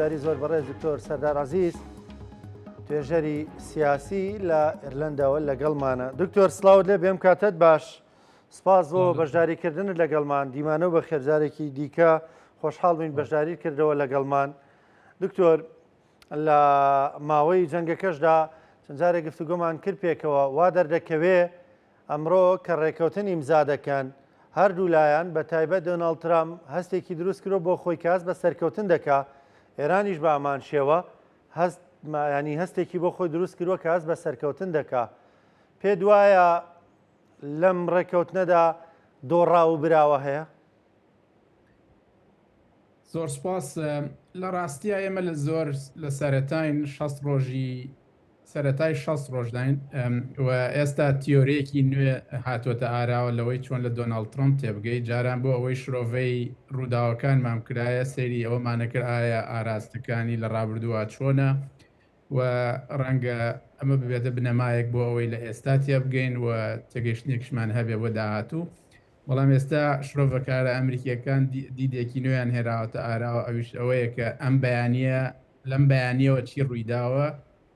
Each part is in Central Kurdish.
داری زۆر بەڕێز دکتۆر سەردار عەزیز توێژەری سیاسی لە ئێرلەندەوە لەگەڵمانە. دکتۆر سڵاوت لێ بێم کاتت باش، سپاس بۆ بەشداریکردنت لەگەڵمان، دیمانە بە خێرجارێکی دیکە خۆشحاڵ بووین بەشداریت کردەوە لەگەڵمان. دکتۆر لە ماوەی جەنگەکەشدا چەند جارێک گفتوگۆمان کرد پێکەوە، وا دەردەکەوێ ئەمڕۆ کە ڕێکەوتن ئیمزا دەکەن هەردوو لایەن بە تایبەت دۆناڵد ترامپ هەستێکی دروست کردەوە بۆ خۆی کاس بە سەرکەوتن دەکا، ئێرانیش بە ئامان شێوە ینی هەستێکی بۆ خۆی دروست کردووە کە هەست بە سەرکەوتن دەکا. پێ دوایە لەم ڕێکەوتنەدا دۆڕا و براوە هەیە؟ زۆر سپاس. لە ڕاستیە ئێمە لە زۆر لە سەرەتای 60 ڕۆژداین و ئێستا تیۆرەیەکی نوێ هاتوۆتە ئاراوە لەوەی چۆن لە دۆناڵد ترامپ تێبگەی جاران بۆ ئەوەی شرۆڤەی ڕووداوەکان مامکرایە سەیری ئەوەمانەکرد ئایا ئاراستەکانی لە ڕابردووە چۆنە و ڕەنگە ئەمە ببێتە بنەمایەک بۆ ئەوەی لە ئێستا تێبگەین و تێگەیشتێکشمان هەبێ بۆ داهاتوو. بەڵام ئێستا شرۆڤەکارە ئەمریکیەکان دیدێکی نوێیان هێراوەتە ئاراوە، ئەویش ئەوەیە کە ئەم بەیانیە لەم بەیانیەوە چی ڕوویداوە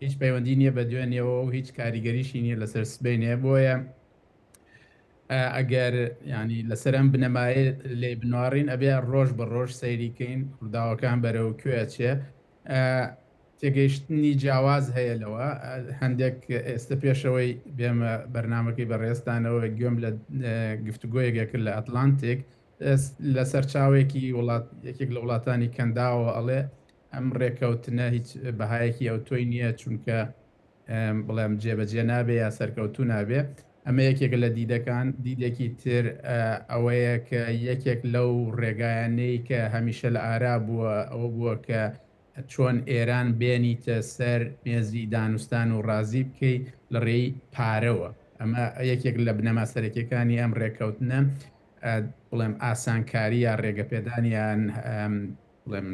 هیچ پەیوەندی نییە بە دوێنێەوە و هیچ کاریگەریشی نییە لەسەر سبەینێ، بۆیە ئەگەر ینی لەسەر ئەم بنەمایە لێ بنوارین ئەبێ ڕۆژ بە ڕۆژ سەیریکەین ڕووداوەکان بەرەوە کوێ چێ. تێگەیشتنی جیاواز هەیە لەوە. هەندێک ئێستا پێشەوەی بێمە بەرنمەکەی بەڕێستانەوە گوێم لە گفتوگۆیەکە کرد لە ئەتلانتیک لە سەرچاوێکی یەکێک لە وڵاتانی کەنداوە ئەڵێ ئەم ڕێکەوتنە هیچ بەهایەکی ئەو تۆی نییە چونکە بڵێم جێبەجێ نابێ یا سەرکەوتو نابێ. ئەمە یەکێک لە دیدێکی تر ئەوەیە کە یەکێک لەو ڕێگایانەی کە هەمیشە لە ئارا بووە ئەوە بووە کە چۆن ئێران بێنیتە سەر مێزی دانوستان و ڕازی بکەی لە ڕێی پارەوە. ئەمە یەکێک لە بنەما سەرەکیەکانی ئەم ڕێکەوتنە، بڵێم ئاسانکاری یا ڕێگەپێدانیان بڵێم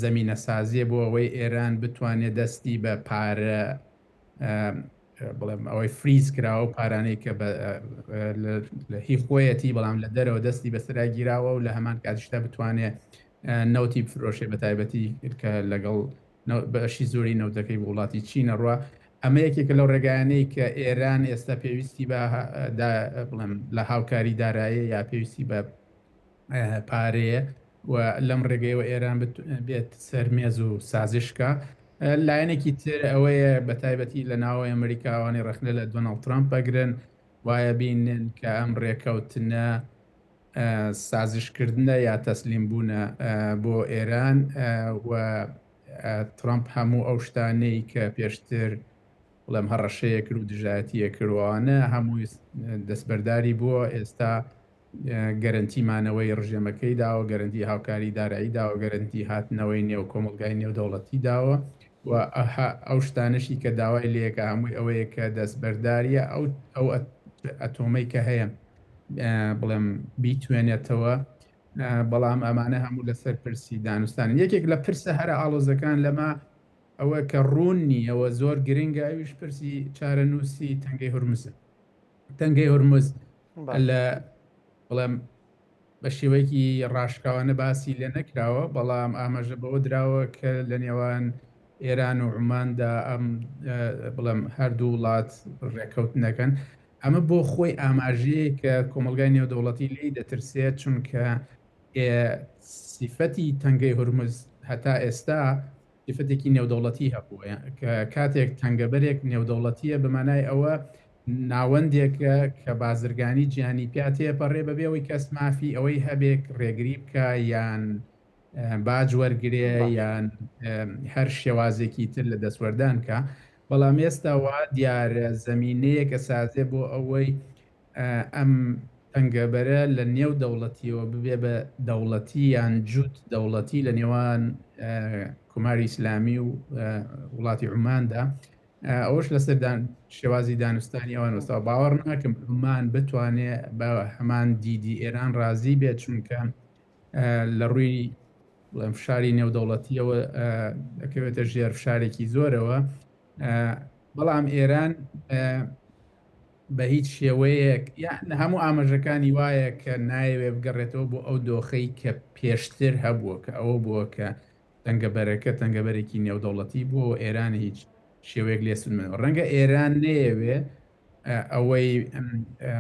زەمینە سازیە بۆ ئەوەی ئێران بتوانێت دەستی بە پارە بڵێم ئەوەی فریز کراوە و پارانەی کە لە هی خۆیەتی بەڵام لە دەرەوە دەستی بەسرا گیراوە و لە هەمان کاتیشتا بتوانێت نەوتی بفرۆشێ بە تایبەتی کە لەگەڵ بەشی زۆری نەوتەکەی بە وڵاتی چینە ڕوا. ئەمە یەکێکە لەو ڕێگایانەی کە ئێران ئێستا پێویستی بڵێم لە هاوکاری داراییە یا پێویستی بە پارەیە و لەم ڕێگەیەوە ئێران بێت سەرمێز و سازشکە. لایەنێکی تر ئەوەیە بە تایبەتی لە ناوەی ئەمریکاوانی ڕەخنە لە دۆناڵد ترامپ بەگرن، وایە بینن کە ئەم ڕێکەوتنە سازشکردنە یا تەسلیم بوونە بۆ ئێران و ترامپ هەموو ئەو شتانەی کە پێشتر بڵێم هەڕەشەیە کرد و دژایەتیە کردوانە هەمووی دەستبەرداری بووە. ئێستا گەرنتیمانەوەی ڕژێمەکەی داوە، گەرنتی هاوکاری دارایی داوە، گەرنتی هاتنەوەی نێو کۆمەلگای نێودەوڵەتی داوە و ئەو شتانشی کە داوای لێکە هەمووی ئەوەیە کە دەستبەرداریە ئەو ئەتۆمەی کە هەیە بڵێم بیتوێنێتەوە. بەڵام ئەمانە هەموو لەسەر پرسی دانوستان. یەکێک لە پرسە هەرە ئاڵۆزەکان لەما ئەوە کە ڕوون نیەوە زۆر گرنگە، ئەویش پرسی چارە نووسی تەنگەی هورمزە. تەنگەی هورمز لە بڵێم بە شێوەیەکی ڕاشکاوانە باسی لێ نەکراوە، بەڵام ئاماژە بەوە دراوە کە لە نێوان ئێران و عوماندا ئەم بڵێم هەردوو وڵات ڕێکەوتنەکەن. ئەمە بۆ خۆی ئاماژەیە کە کۆمەلگای نێودەوڵەتی لی دەترسێت، چونکە سیفەتی تەنگەی هورمز هەتا ئێستا سیفەتێکی نێودەوڵەتی هەبووە، کە کاتێک تەنگەبەرێک نێودەوڵەتیە بەمانای ئەوە ناوەندێکە کە بازرگانی جیهانی پیاتێ پەڕێ بەبێ ئەوەی کەس مافی ئەوەی هەبێک ڕێگری بکە یان باج وەرگێ یان هەر شێوازێکی تر لە دەستوەردان کە. بەڵام ئێستا وا دیارە زەمینەیە کە سازێ بۆ ئەوەی ئەم تەنگەبەرە لە نێو دەوڵەتیەوە ببێ بە دەوڵەتی یان جووت دەوڵەتی لە نێوان کوماری ئیسلامی و وڵاتی عوماندا. ئەوش لەسەر شێوازی دانوستانی ئەوان وەستا باوەڕ ناکەم عومان بتوانێت بە هەمان دیدی ئێران ڕازی بێت، چونکە لە ڕووی بڵێم فشاری نێودەوڵەتیەوە دەکەوێتە ژێر فشارێکی زۆرەوە. بەڵام ئێران بە هیچ شێوەیەک هەموو ئاماژەکانی وایە کە نایەوێ بگەڕێتەوە بۆ ئەو دۆخەی کە پێشتر هەبووە، کە ئەوە بووە کە تەنگەبەرەکە تەنگەبەرێکی نێودەوڵەتی بوو ئێران هیچ شێوەیەک لێ سنمێنەوە ڕەنگە ئێران نەیەوێ ئەوەی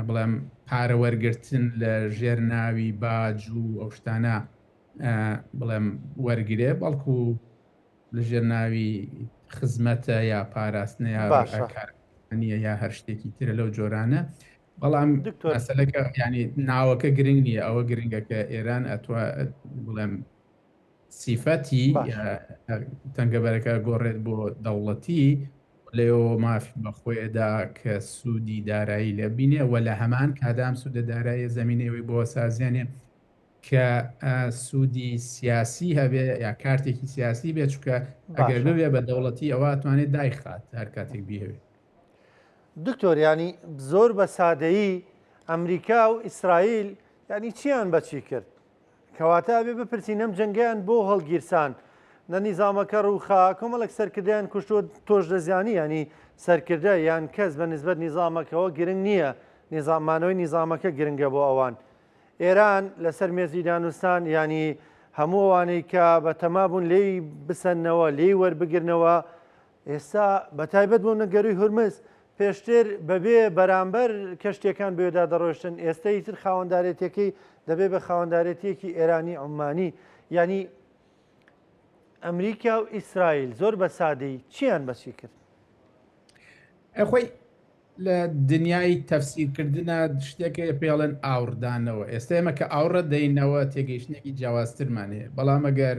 بڵێم پارە وەرگرتن لە ژێر ناوی باج و ئەو شتانە بڵێم وەرگێ بەڵکو لە ژێر ناوی خزمەتە یا پاراستنە یا کارنیە یا هەر شتێکی ترە لەو جۆرانە بەڵام مەسەلەکە ینی ناوەکە گرنگ نییە ئەوە گرنگەکە ئێران ئەتوە بڵێم سیفەتی تەنگەبەرەکە گۆڕێت بۆ دەوڵەتی لێەوە مافی بەخۆیدا کە سوودی دارایی لە بینێ و لە هەمان کادام سوودە دارایی زەمینەوەی بۆ سازیانێ کە سوودی سیاسی هەبێ یا کارتێکی سیاسی بێت چکە ئەگەر ببێ بە دەوڵەتی ئەوە توانێت دایخات هەر کاتێک بیهوێت. دکتۆر ینی زۆر بە سادەیی ئەمریکا و ئیسرائیل ینی چیان بەچی کرد کەواتە بێ بپرسینەم جەنگیان بۆ هەڵگیرسان نە نیزامەکە ڕووخا کۆمەڵک سەرکردیان کوشتووە تۆش دەزیانی ینی سەرکردە یان کەس بە نسبەت نیزامەکەەوە گرنگ نییە نیزامانەوەی نیزامەکە گرنگە بۆ ئەوان ئێران لەسەر مێزی دانوستان ینی هەموو ئەوانەی کە بە تەمابوون لێی بسەنەوە لێی وەربگرنەوە ئێستا بەتایبەت بۆ نەگەروی هورمز پێشتر بەبێ بەرامبەر کەشتەکان بێدا دەڕۆشتن ئێستای تر خاوەندارێتەکەی دەبێت بە خاوەندارێتیەکی ئێرانی عومانی ینی ئەمریکا و ئیسرائیل زۆر بە سادەی چیان بەچی کرد؟ ئەخۆی لە دنیای تەفسیرکردنە شتێکە پێڵێن ئاوردانەوە ئێستا ئێمە کە ئاوڕە دەینەوە تێگەیشتێکی جیاوازترمانەیە بەڵام ئەگەر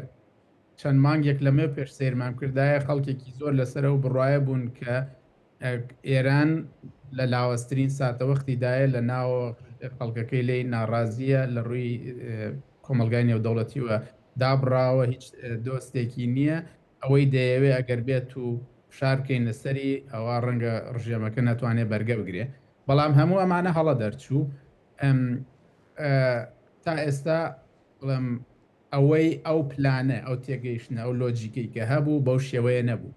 چەند مانگێک لەمە پێش سێرمان کردایە خەڵکێکی زۆر لەسەر و بڕایە بوون کە ئێران لە لاوەسترین ساتەوەختیدایە لە ناو خەڵکەکەی لی ناڕازیە لە ڕووی کۆمەلگای نێودەوڵەتیوە دابڕاوە هیچ دۆستێکی نییە ئەوەی دەیەوێ ئەگەر بێت و شارکەین لەسەری ئەوە ڕەنگە ڕژێمەکە ناتوانێت بەرگە بگرێ بەڵام هەموو ئەمانە هەڵە دەرچوو تا ئێستا بڵێم ئەوەی ئەو پلانە ئەو تێگەیشتنە ئەو لۆجیکەی کە هەبوو بەو شێوەیە نەبوو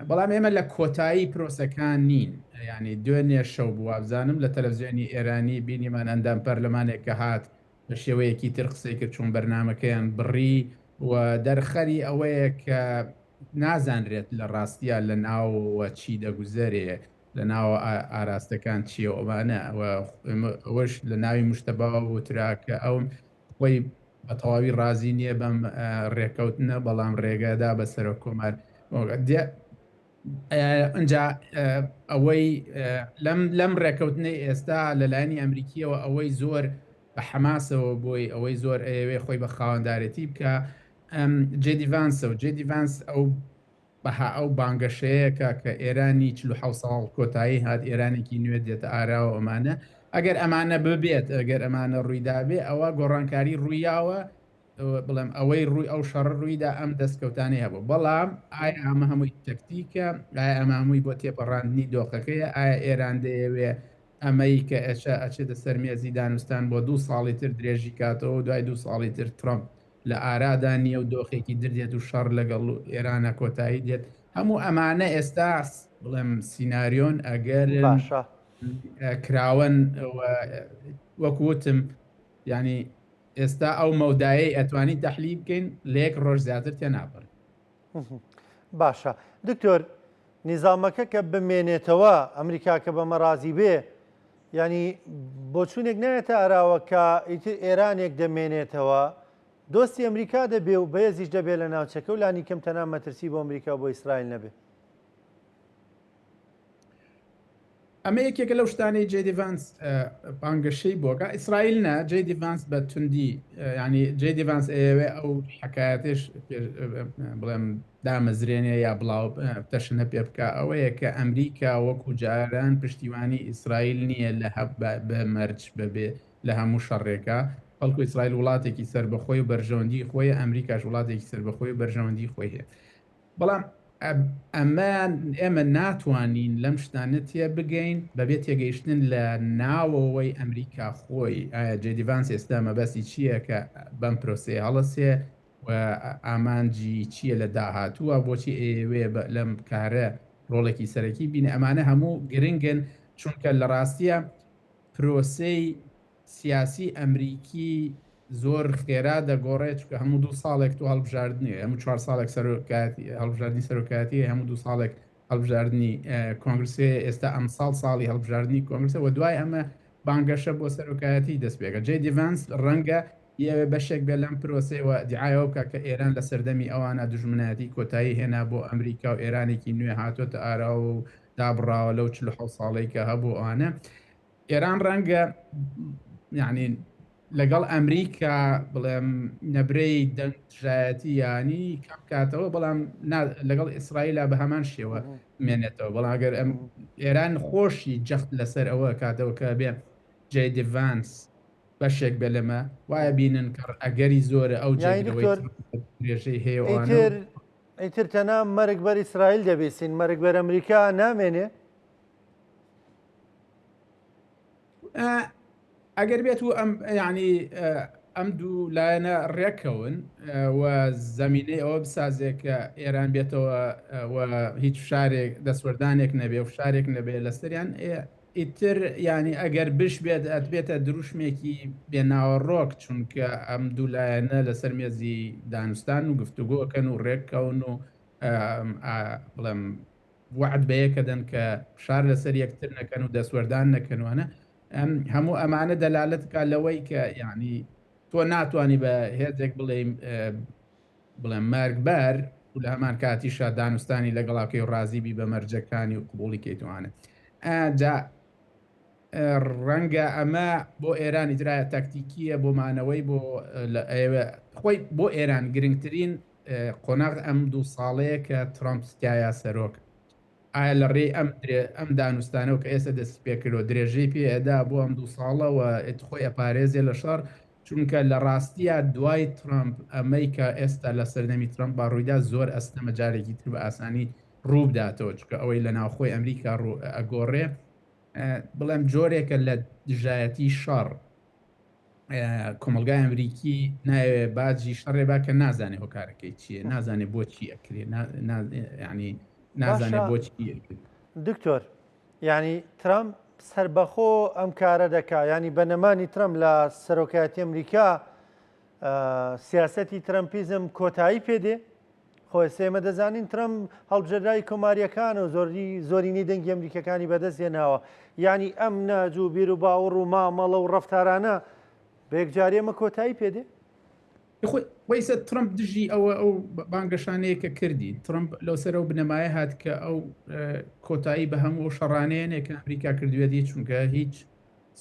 بەڵام ئێمە لە کۆتایی پرۆسەکان نین ینی دوێنێ شەو بوو بزانم لە تەلەڤزیۆنی ئێرانی بینیمان ئەندام پەرلەمانێک کە هات بە شێوەیەکی تر قسەی کرد چوون بەرنمەکەیان بڕی و دەرخەری ئەوەیە کە نازانرێت لە ڕاستیە لە ناوە چی دەگوزارێ لە ناو ئاراستەکان چیە ئەوانە ئەوەش لە ناوی مشتەباوە وتراکە ئەو خۆی بە تەواوی ڕازی نییە بەم ڕێکەوتنە بەڵام ڕێگەدا بەسەر کۆمار ئەجا ئەوەی لەم ڕێکەوتنەی ئێستا لەلایەنی ئەمریکیەوە ئەوەی زۆر بە حەماسەوە بۆی ئەوەی زۆر ئەوێ خۆی بە خاوەندارەتی بکە جێدی ڤانسە و جێدی ڤانس ئەو بەها ئەو بانگەشەیەکە کە ئێرانی 47 ساڵ کۆتایی هات ئێرانێکی نوێ دێتە ئاراوە ئەمانە ئەگەر ئەمانە ببێت ئەگەر ئەمانە ڕوویدابێ ئەوە گۆڕانکاری ڕوویاوە بڵێم ئەوەی ڕووی ئەو شەڕ ڕوویدا ئەم دەستکەوتانی هەبوو بەڵام ئایا ئەمە هەمووی تەکتیکە ئایا ئەمە هەمووی بۆ تێپەڕاندنی دۆخەکەیە ئایا ئێران دەیەوێ ئەمەی کە ئەچێتە سەرمێزی دانوستان بۆ 2 ساڵی تر درێژی کاتەوە دوای 2 ساڵی تر ترامپ لە ئارادا نییە و دۆخێکی دردێت و شەڕ لەگەڵ ئێرانە کۆتایی دێت هەموو ئەمانە ئێستا بڵێم سینناریۆن ئەگەر کراون وەکوتم ینی ئێستا ئەو مەودایەی ئەتوانی تەحلیل بکەین لە یەک ڕۆژ زیاتر تێ ناپڕ باشە دکتۆر نیزامەکە کە بمێنێتەوە ئەمریکا کە بەمە ڕازی بێ ینی بۆ چوونێک نایەتە ئاراوە کە ئیتر ئێرانێک دەمێنێتەوە دۆستی ئەمریکا دەبێ و بەهێزیش دەبێت لە ناوچەکە و لانی کەم تەنها مەترسی بۆ ئەمریکا بۆ ئیسرائیل نەبێت ئەمە یەکێکە لەو شتانەی جێدی ڤانس بانگەشەی بۆکە ئیسرائیل نە جێدی ڤانس بە توندی ینی جێدی ڤانس ئەوێ ئەو حکایەتش بڵێم دامەزرێنێ یا بڵاو تەشنە پێ بکە ئەوەیە کە ئەمریکا وەکو جاران پشتیوانی ئیسرائیل نییە لە بە مەرج ببێ لە هەموو شەڕێکە بەڵکو ئیسرائیل وڵاتێکی سربەخۆی و بەرژەوەندی خۆی ئەمریکاش وڵاتێکی سربەخۆی و بەرژەوەندی خۆی هەیە بەڵام ئێمە ناتوانین لەم شتانە تێ بگەین بەبێت تێگەیشتن لە ناوەوەی ئەمریکا خۆی ئایا جێدی ڤانس ئێستا مەبەستی چییە کە بەم پرۆسەیە هەڵەسێ و ئامانجی چییە لە داهاتووە بۆچی ئێوێ لەم کارە ڕۆڵێکی سەرەکی بینە ئەمانە هەموو گرنگن چونکە لە ڕاستیە پرۆسەی سیاسی ئەمریکی زۆر خێرا دەگۆڕێت چکە هەموو 2 ساڵێک تو هەڵبژاردننی هەموو 4 ساڵێک هەڵبژاردننی سەرۆکاتی هەموو 2 ساڵێک هەڵبژاردننی کۆنگرسێ ئێستا ئەم ساڵی هەڵبژاردننی کۆنگرسە و دوای ئەمە بانگەشە بۆ سەرۆکایەتی دەست پێکە جێ دیڤانس ڕەنگە یەوێ بەشێک بێ لەم پرۆسەوە دیعایەوە بکە کە ئێران لە سەردەمی ئەوانە دژمنایەتی کۆتایی هێنا بۆ ئەمریکا و ئێرانێکی نوێ هاتوۆتە ئارا و دابڕاوە لەو 46 ساڵەی کە هەبوو ئەوانە ئێران ڕەنگە یعنی لەگەڵ ئەمریکا بڵێم نەبرەی دەنگژایەتی ینی کەم کاتەوە بەڵام لەگەڵ ئیسرائیللا بە هەمان شێوە مێنێتەوە بەڵام ئەگەر ئێران خۆشی جەخت لەسەر ئەوە کاتەوە کە بێ جێ دیڤانس بەشێک بێ لەمە وایە بینن کە ئەگەری زۆرە ئەو جێژەی هەیە ئەیتر تەنها مەرگ بەر ئیسرائیل دەبێسین مەرگ بەر ئەمریکا نامێنێ ئەگەر بێت و ئەم ینی ئەم دوو لایەنە ڕێکەون و زەمینەی ئەوە بسازێک کە ئێران بێتەوە هیچ شارێک دەسوەردانێک نەبێ و شارێک نەبێ لەسەریان ئیتر ینی ئەگەر بش بێت ئەتبێتە دروشمێکی بێناوەڕۆک چونکە ئەم دوو لایەنە لەسەر مێزی دانوستان و گفتوگۆکەن و ڕێککەون و بڵێم وعد بەیەکە دەن کە شار لەسەر یەکتر نەکەن و دەسوەردان نەکەنوانە هەموو ئەمانە دەلالت کا لەوەی کە یعنی تۆ ناتوانانی بە هێزێک بڵێم مەرگبەر و لە هەمان کاتیشە دانوستانی لەگەڵاکەی و ڕازیبی بە مەرجەکانی و قبولی کەیتوانێت جا ڕەنگە ئەمە بۆ ئێران ئیدرایە تاکتیکیە بۆمانەوەی بۆ خۆی بۆ ئێران گرنگترین قۆناغ ئەم دوو ساڵەیە کە ترامپ ستایە سەرۆک ئایا لە ڕێی ئەم دانوستانەوە کە ئێستا دەست پێکردەوە درێژەی پێدا بۆ ئەم دوو ساڵەوە خۆی ئەپارێزێ لە شەڕ چونکە لە ڕاستیە دوای ترامپ ئەمەی کە ئێستا لە سەردەمی ترامپ با ڕوویدا زۆر ئەستەمە جارێکی تر بە ئاسانی ڕوو بداتەوە چکە ئەوەی لە ناوخۆی ئەمریکا ئەگۆڕێ بڵێم جۆرێکە لە دژایەتی شەڕ کۆمەلگای ئەمریکی ناوێ باجی شەڕێ با کە نازانێ هۆکارەکەی چییە نازانێ بۆچی ئەکرێ ینی نازانێ بۆچی دکتۆر ینی ترامپ سربەخۆ ئەم کارە دەکا ینی بەنەمانی ترامپ لە سەرۆکایەتی ئەمریکا سیاسەتی ترامپیزم کۆتایی پێدێ خۆی سێمە دەزانین ترامپ هەڵبژێردای کۆماریەکان و زۆرینی دەنگی ئەمریکەکانی بەدەست هێناوە ینی ئەم ناجوو بیر و باوەڕ و مامەڵە و ڕەفتارانە بەیەکجاریەمە کۆتایی پێدێ خۆیسە ترامپ دژی ئەو بانگەشانەیە کە کردی ترامپ لەو سەرە و بنەمایە هات کە ئەو کۆتایی بە هەموو شەڕانەیەنێک کە ئەمریکا کردوێتی چونکە هیچ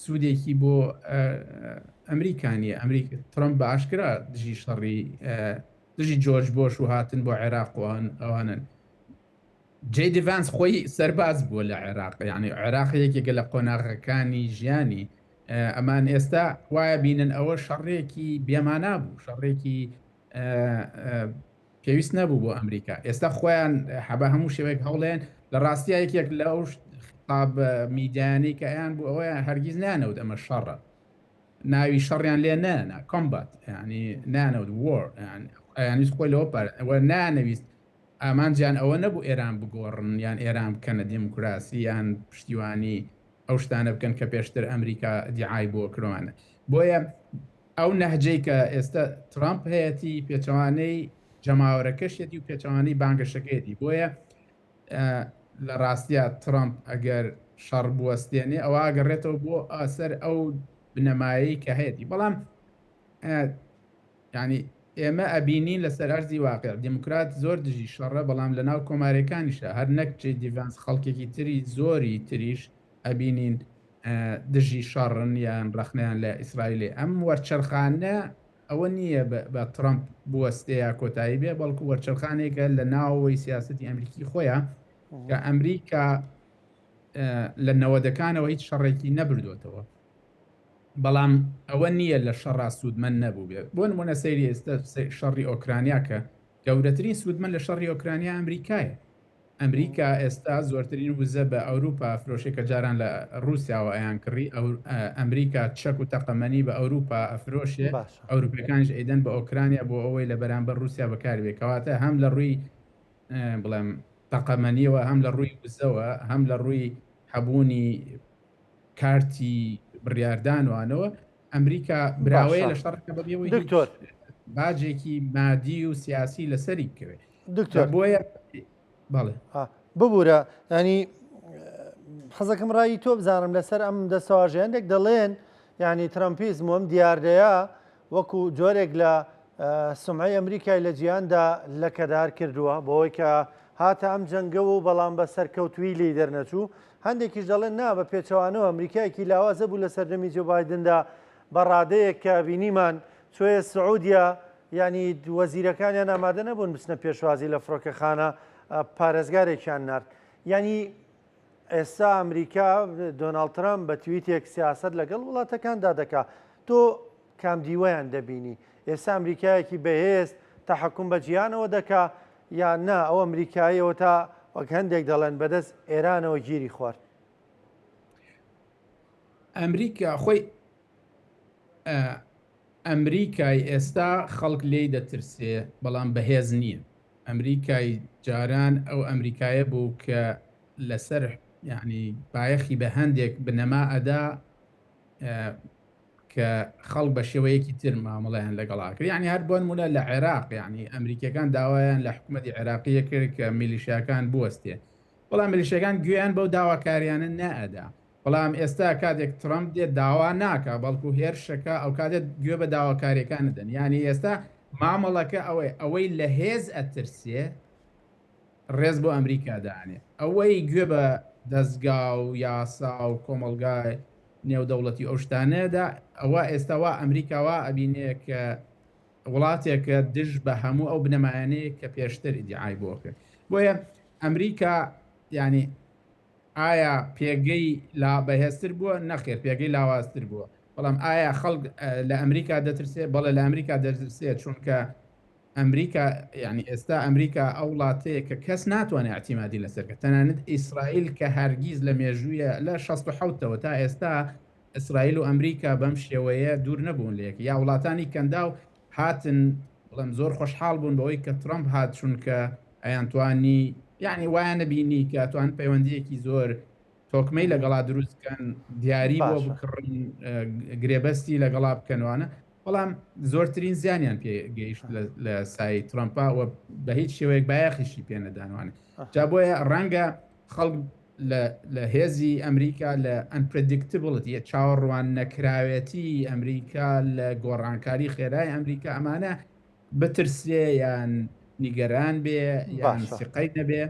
سوودێکی بۆ ئەمریکانیە ترامپ بە ئاشکرا دژی شەڕی دژی جۆرج بۆش و هاتن بۆ عێراق ئەوانن جێ دیڤانس خۆی سەرباز بووە لە عێراق یعنی عێراق یەکێکە لە قۆناغەکانی ژیانی ئەمان ئێستا وایە بینن ئەوە شەڕێکی بێمانە بوو شەڕێکی پێویست نەبوو بۆ ئەمریکا ئێستا خۆیان حەبە هەموو شێوەیەک هەوڵێن لە ڕاستیە یەکێک لەو قاب میدیانی کە ئەیان بوو ئەوەیە هەرگیز نانەوت ئەمە شەڕە ناوی شەڕیان لێ نانا کۆمبات ینی نانەوت وۆر یانیست خۆی لەوە ئەوە نانەویست ئامانجیان ئەوە نەبوو ئێران بگۆڕن یان ئێران بکەنە دیموکراسی یان پشتیوانی ئەو شتانە بکەن کە پێشتر ئەمریکا دیعای بۆ کڕوانە بۆیە ئەو نەهجەی کە ئێستا ترامپ هەیەی پێچەوانەی جەماوەرەکەشێتی و پێچەوانەی بانگەشەکەیەتی بۆیە لە ڕاستیە ترامپ ئەگەر شەڕ بوەستێنێ ئەوە ئەگەڕێتەوە بۆ ئاسەر ئەو بنەمایی کە هەیەی بەڵام ینی ئێمە ئەبینین لەسەر ئەرزی واقع دیموکرات زۆر دژی شەڕە بەڵام لە ناو کۆمارەکانیشە هەر نەک جێ دیڤانس خەڵکێکی تری زۆری تریش ئەبینین دژی شەڕن یان ڕخنیان لە ئیسرائیلێ ئەم وەرچەرخانە ئەوە نییە بە ترامپ بوەستەیە کۆتایی بێ بەڵکو وەرچەرخانێکە لە ناوەوەی سیاسەتی ئەمریکی خۆیان کە ئەمریکا لە نەوەدەکانەوە هیچ شەڕێکی نەبردوێتەوە بەڵام ئەوە نییە لە شەڕا سوودمەند نەبوو بێت بۆ نمونە سەیری ئێستا شەڕی ئۆکرانیا کە گەورەترین سوودمەند لە شەڕی ئۆکرانیا ئەمریکایە ئەمریکا ئێستا زۆرترین وزە بە ئەوروپا فرۆشێکە جاران لە رووسیاوە ئەیان کڕی ئەمریکا چەک و تەقەمەنی بە ئەوروپا ئەفرۆشێ ئەوروپەکانش ئەیدەن بە ئۆکرانیا بۆ ئەوەی لە بەرامبەر رووسیا بەکاربێت کەواتە هەم لە ڕووی بڵێم تەقەمەنیەوە هەم لە ڕووی وزەوە هەم لە ڕووی هەبوونی کارتی بڕیاردانوانەوە ئەمریکا براوەیە لە شەڕەکە بەبێەوەی دکتۆر باجێکی مادی و سیاسی لەسەری بکەوێت دکتۆر بۆیە بەڵێ ببوورە ینی حەزەکەم ڕایی تۆ بزانم لەسەر ئەم دەسەواژێندێک دەڵێن ینی ترامپیزم ئەم دیاردەیە وەکو جۆرێک لە سمعی ئەمریکای لە جیهاندا لەکەدار کردووە بۆی کە هاتە ئەم جەنگە و بەڵام بە سەرکەوتوی لی دەرنەچوو هەندێکیش دەڵێن نا بە پێچەوانەوە ئەمریکایەکی لاوازە بوو لە سەردەمی جۆ بایدندا بە ڕادەیەک کە بینیمان چۆیە سعودیا ینی وەزیرەکانیان ئامادە نەبوون بچنە پێشوازی لە فڕۆکەخانە پارێزگارێکیان نرد ینی ئێستا ئەمریکا دۆناڵد ترامپ بە تویتێک سیاست لەگەڵ وڵاتەکاندا دەکا تۆ کام دیوەیان دەبینی ئێستا ئەمریکایەکی بەهێز تەحەکوم بە جیهانەوە دەکا یان نا ئەو ئەمریکایەوە تا وەک هەندێک دەڵێن بەدەست ئێرانەوە گیری خوارد ئەمریکا خۆی ئەمریکای ئێستا خەڵک لێی دەترسێ بەڵام بەهێز نییە ئەمریکای جاران ئەو ئەمریکایە بوو کە لەسەر یعنی بایەخی بە هەندێک بنەما ئەدا کە خەڵک بە شێوەیەکی تر مامەڵیان لەگەڵاکرد یعنی هەر بۆ نمونە لە عێراق یعنی ئەمریکەکان داوایان لە حکوومەتی عێراقیە کرد کە میلیشیاکان بوەستێ بەڵام میلیشیەکان گوێیان بەو داواکاریانە نەئەدا بەڵام ئێستا کاتێک ترامپ دێت داوا ناکە بەڵکو هێرشەکە ئەو کاتێت گوێ بە داواکاریەکان دەن ینی ئێستا مامەڵەکە ئەوەی لە هێز ئەترسێ ڕێز بۆ ئەمریکا دانێ ئەوەی گوێ بە دەستگا و یاسا و کۆمەلگای نێودەوڵەتی ئەو شتانەدا ئەوە ئێستاوا ئەمریکاوا ئەبینێ کە وڵاتێکە دژ بە هەموو ئەو بنەمایانەیە کە پێشتر ئیدعای بۆ کرد بۆیە ئەمریکا ینی ئایا پێگەی لا بەهێزتر بووە نەخێر پێگەی لاوازتر بووە بەڵام ئایا خەڵک لە ئەمریکا دەترسێت بەڵێ لە ئەمریکا دەترسێت چونکە ئەمریکا ینی ئێستا ئەمریکا ئەو وڵاتەیە کە کەس ناتوانێت ئاعتیمادی لەسەرکە تەنانەت ئیسرائیل کە هەرگیز لە مێژوویە لە 16ەوە تا ئێستا ئیسرائیل و ئەمریکا بەم شێوەیە دوور نەبوون لێک یا وڵاتانی کەندا و هاتن بڵێم زۆر خۆشحاڵ بوون بەوەی کە ترامپ هات چونکە ئەیانتوانی یعنی وایە نەبینی کە توان پەیوەندیەکی زۆر تۆکمەی لەگەڵا دروستکەن دیاری بۆ بکڕن گرێبەستی لەگەڵا بکەنوانە بەڵام زۆرترین زیانیان پێگەیشت لە سای ترامپا و بە هیچ شێوەیەک بایەخیشی پێ نەدانوانە جا بۆیە ڕەنگە خەڵک لە هێزی ئەمریکا لە ئەنپرێدیکتبڵەتی چاوەڕوان نەکراوێتی ئەمریکا لە گۆڕانکاری خێرای ئەمریکا ئەمانە بترسێ یان نیگەران بێ یان سقەی نەبێ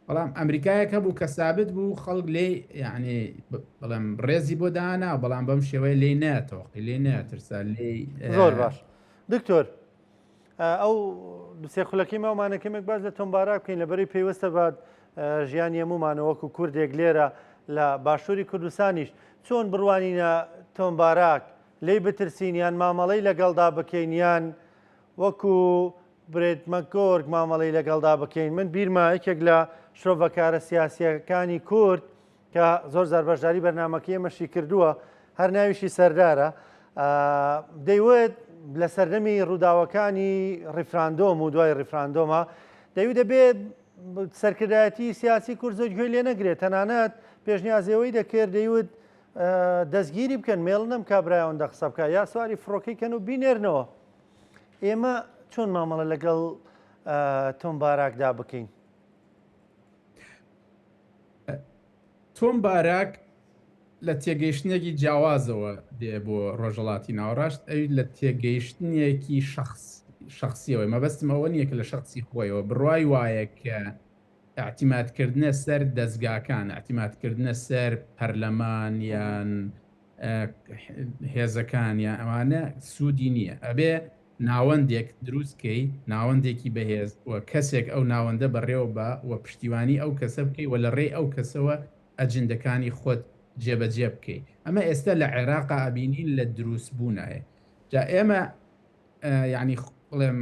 بەڵام ئەمریکایەک هەبوو کە سابت بوو خەڵک لێ یعنی بەڵام ڕێزی بۆ دانا بەڵام بەم شێوەیە لێ ناتۆقی لێ ناترسا لێ زۆر باش دکتۆر ئەو سێ خولەکەی ماومانەکەمێک باز لە تۆمبارا بکەین لەبەری پێیوەستە بات ژیانی هەمومانەوەکو کوردێک لێرە لە باشووری کوردستانیش چۆن بڕوانینە تۆمباراک لی بترسینیان مامەڵەی لەگەڵدا بکەینیان وەکو برێت مەکۆرگ مامەڵەی لەگەڵدا بکەین من بیرما یەکێک لە شرۆڤەکارە سیاسیەکانی کورد کە زۆر زار بەشداری بەرنامەکەی ئێمەشی کردووە هەر ناویشی سەردارە دەیوێت لە سەردەمی ڕووداوەکانی ڕیفراندۆم و دوای ڕیفراندۆمە دەیوێت دەبێت سەرکردایەتی سیاسی کورد زۆر گوێ لێ نەگرێت تەنانەت پێشنیازەوەی دەکرد دەیوت دەستگیری بکەن مێڵ نەم کابراەوەندە قسە بکە یا سواری فڕۆکەیکەن و بینێرنەوە ئێمە چۆن مامەڵە لەگەڵ تۆمباراکدا بکەین تۆمباراک لە تێگەیشتنێکی جیاوازەوە دێ بۆ ڕۆژەڵاتی ناوەڕاشت ئەوی لە تێگەیشتنیەکی شخصیەوەی مەبەستم ئەوە نییە کە لە شخصی خۆیەوە بڕوای وایە کە ئاعتیمادکردنە سەر دەستگاکان ئاعتیمادکردنە سەر پەرلەمان یان هێزەکان یان ئەوانە سوودی نییە ئەبێ ناوەندێک دروستکەی ناوەندێکی بەهێز و کەسێک ئەو ناوەندە بەڕێوە بە و پشتیوانی ئەو کەسە بکەی و لە ڕێ ئەو کەسەوە ئەجندەکانی خۆت جێبەجێ بکەیت ئەمە ئێستا لە عێراقا ئەبینین لە دروست بوونایە جا ئێمە یعنی بڵێم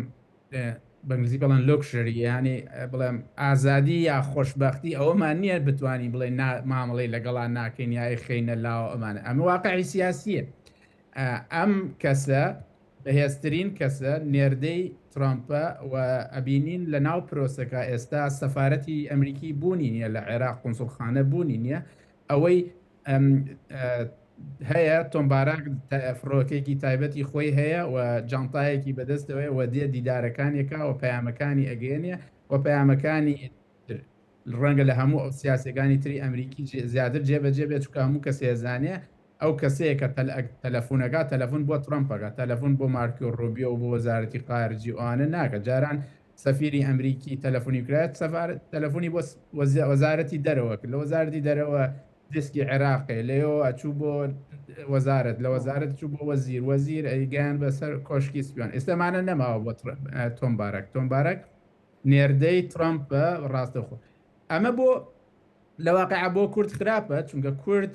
بەنگلیزی بەڵێن لۆکشری ینی بڵێم ئازادی یا خۆشببختی ئەوەمان نییە بتوانین بڵێ مامەڵی لەگەڵا ناکەین یای خینە لاوە ئەمانە ئەمە واقعی سیاسیە ئەم کەسە بەهێزترین کەسە نێردەی ترامپە و ئەبینین لە ناو پرۆسەکە ئێستا سەفارەتی ئەمریکی بوونی نییە لە عێراق قونسڵخانە بوونی نییە ئەوەی هەیە تۆمبارەك فڕۆکێکی تایبەتی خۆی هەیە و جانتایەکی بەدەستەوەی و دێ دیدارەکانێکا و پەیامەکانی ئەگەێنێ و پەیامەکانی ڕەنگە لە هەموو ئەو سیاسەکانی تری ئەمریکی زیاتر جێبەجێ بێت چکە هەموو کەسێ ئەزانێ ئەو کەسەیە کە تەلەفۆنەکە تەلەفۆن بۆ ترامپەکە تەلەفۆن بۆ مارکۆ ڕۆبیۆ و بۆ وەزارەتی خارجی ئەوانە ناکە جاران سەفیری ئەمریکی تەلەفۆنی کرایەت تەلەفۆنی بۆ وەزارەتی دەرەوە کرد لە وەزارەتی دەرەوە دەستکی عێراقی لێەوە ئەچوو بۆ وەزارەت لە وەزارەت چوو بۆ وەزیر ئەیگەیان بەسەر کۆشکی سپیان ئێستامانە نەماوە بۆ تۆمبارەک نێردەی ترامپە ڕاستەخۆ ئەمە بۆ لەواقع بۆ کورد خراپە چونکە کورد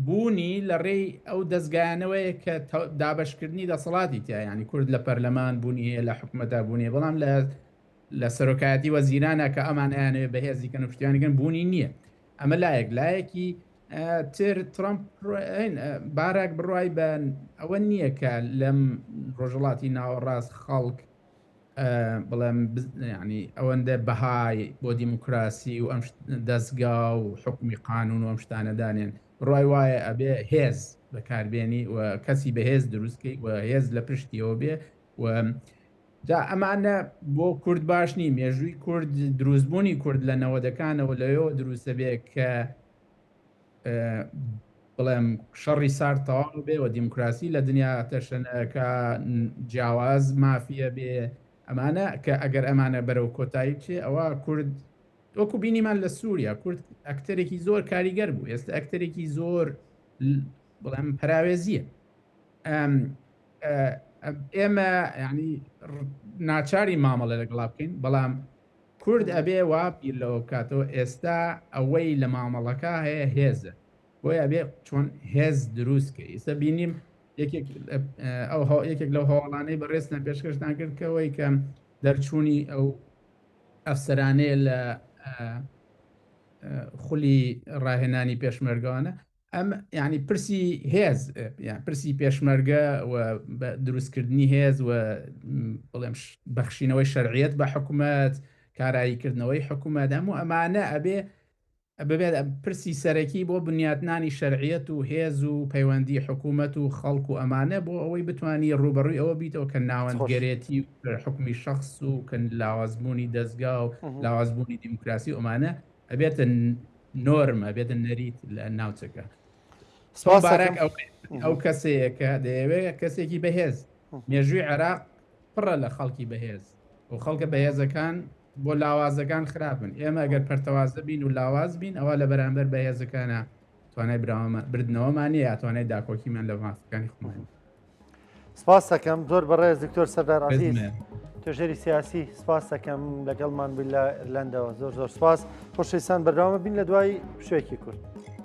بوونی لە ڕێی ئەو دەستگایانەوەی کە دابشکردنی دەسەڵاتی تیا ینی کورد لە پەرلەمان بوونی هەیە لە حکوومەتە بوونیە بەڵام لە سەرۆکایەتی وەزیرانە کە ئەمان ئەیانەوێ بەهێزیکەن و پشتیوانیکەن بوونی نییە ئەمە لایەکی تر ترامپ باراک بڕای بە ئەوە نییە کە لەم ڕۆژەڵاتی ناوەڕاست خەڵک بڵێم ینی ئەوەندە بەهای بۆ دیموکراسی و ئەم دەستگا و حکومی قانون و ئەم شتانەدانێن ڕای وایە ئەبێ هێز بەکاربێنی و کەسی بەهێز دروستکەی و هێز لە پشتیەوە بێ و جا ئەمانە بۆ کورد باش نی مێژووی کورد دروستبوونی کورد لە نەوەدەکانەوە لەوێەوە دروستە بێ کە بڵێم شەڕی سار تەواو بێ و دیموکراسی لە دنیا تەشەنەکە جیاواز مافیە بێ ئەمانە کە ئەگەر ئەمانە بەرەو کۆتایی بچێ ئەوە کورد وەکو بینیمان لە سووریا کورد ئەکتەرێکی زۆر کاریگەر بوو ئێستا ئەکتەرێکی زۆر بڵێم پراوێزیە ئێمە ینی ناچاری مامەڵە لەگەڵا بکەین بەڵام کورد ئەبێ وا بیر لەوە بکاتەوە ئێستا ئەوەی لە مامەڵەکە هەیە هێزە بۆی ئەبێ چۆن هێز دروستکە ئێستا بینیم یەکێک لەو هەواڵانەی بەڕێستە پێشکەشتان کرد کەوەی کە دەرچوونی ئەو ئەفسەرانەیە لە خولی ڕاهێنانی پێشمەرگەوانە ئەم ینی پرسی هێز پرسی پێشمەرگە و دروستکردنی هێز و بڵێم بەخشینەوەی شەرعیەت بە حکوومەت کاراییکردنەوەی حکوومەت هەموو ئەمانە ئەبێ ببێت پرسی سەرەکی بۆ بنیاتنانی شەرعیەت و هێز و پەیوەندی حکوومەت و خەڵک و ئەمانە بۆ ئەوەی بتوانی ڕوبەڕووی ئەوە بیتەوە کە ناوەندگەرێتی حکومی شخص و کە لاوازبوونی دەستگا و لاوازبوونی دیموکراسی ئەمانە ئەبێتە نۆرمە بێتە نەریت لە ناوچەکە ئەو کەسەیەکە دەیەوێت کەسێکی بەهێز مێژووی عێراق پڕە لە خەڵکی بەهێز و خەڵکە بەهێزەکان بۆ لاوازەکان خراپن ئێمە ئەگەر پەرتەوازە بین و لاواز بین ئەوە لە بەرامبەر بەهێزەکانە توانای بردنەوەمانە یاتوانای داکۆکیمان لە مافەکانی خۆمان. سپاس دەکەم زۆر بەڕێز دکتۆر سەردار عەزیز توێژەری سیاسی سپاس دەکەم لەگەڵمان بووین لە ئێرلەندەوە زۆر سپاس خۆشەویستان بەردەوامە بین لە دوای شوێکی کورد.